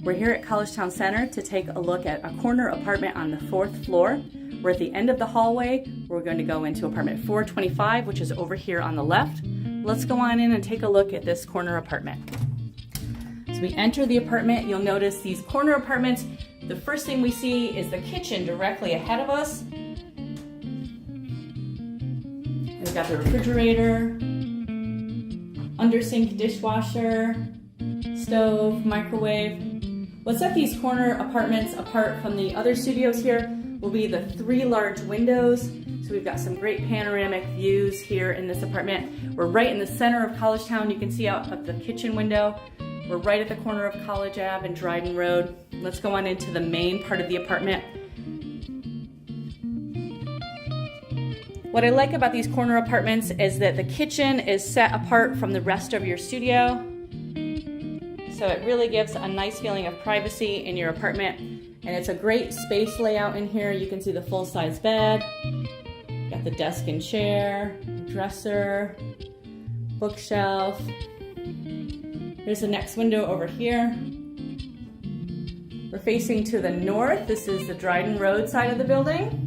We're here at Collegetown Center to take a look at a corner apartment on the 4th floor. We're at the end of the hallway. We're going to go into apartment 425, which is over here on the left. Let's go on in and take a look at this corner apartment. As we enter the apartment, you'll notice these corner apartments, the first thing we see is the kitchen directly ahead of us. We've got the refrigerator, under-sink dishwasher, stove, microwave. What set these corner apartments apart from the other studios here will be the 3 large windows. So we've got some great panoramic views here in this apartment. We're right in the center of Collegetown. You can see out of the kitchen window. We're right at the corner of College Ave and Dryden Road. Let's go on into the main part of the apartment. What I like about these corner apartments is that the kitchen is set apart from the rest of your studio. So it really gives a nice feeling of privacy in your apartment. And it's a great space layout in here. You can see the full-size bed, got the desk and chair, dresser, bookshelf. Here's the next window over here. We're facing to the north. This is the Dryden Road side of the building.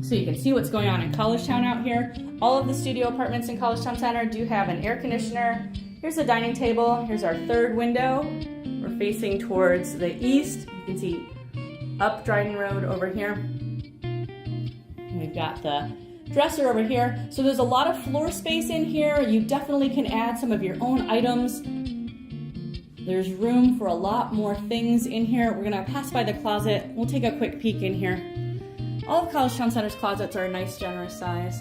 So you can see what's going on in Collegetown out here. All of the studio apartments in Collegetown Center do have an air conditioner. Here's the dining table. Here's our 3rd window. We're facing towards the east. You can see up Dryden Road over here. We've got the dresser over here. So there's a lot of floor space in here. You definitely can add some of your own items. There's room for a lot more things in here. We're gonna pass by the closet. We'll take a quick peek in here. All of Collegetown Center's closets are a nice generous size.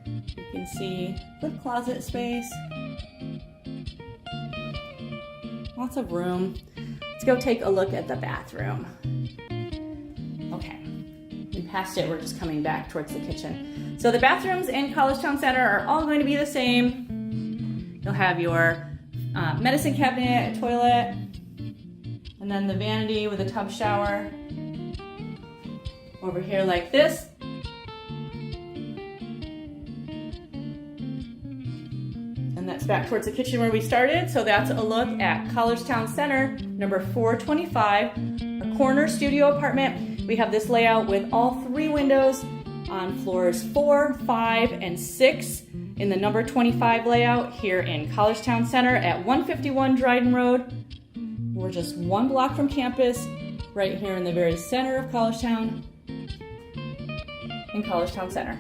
You can see good closet space. Lots of room. Let's go take a look at the bathroom. Okay, we passed it, we're just coming back towards the kitchen. So the bathrooms in Collegetown Center are all going to be the same. You'll have your medicine cabinet, a toilet, and then the vanity with a tub shower. Over here like this. And that's back towards the kitchen where we started. So that's a look at Collegetown Center, number 425, a corner studio apartment. We have this layout with all 3 windows on floors 4, 5, and 6 in the number 25 layout here in Collegetown Center at 151 Dryden Road. We're just 1 block from campus, right here in the very center of Collegetown, in Collegetown Center.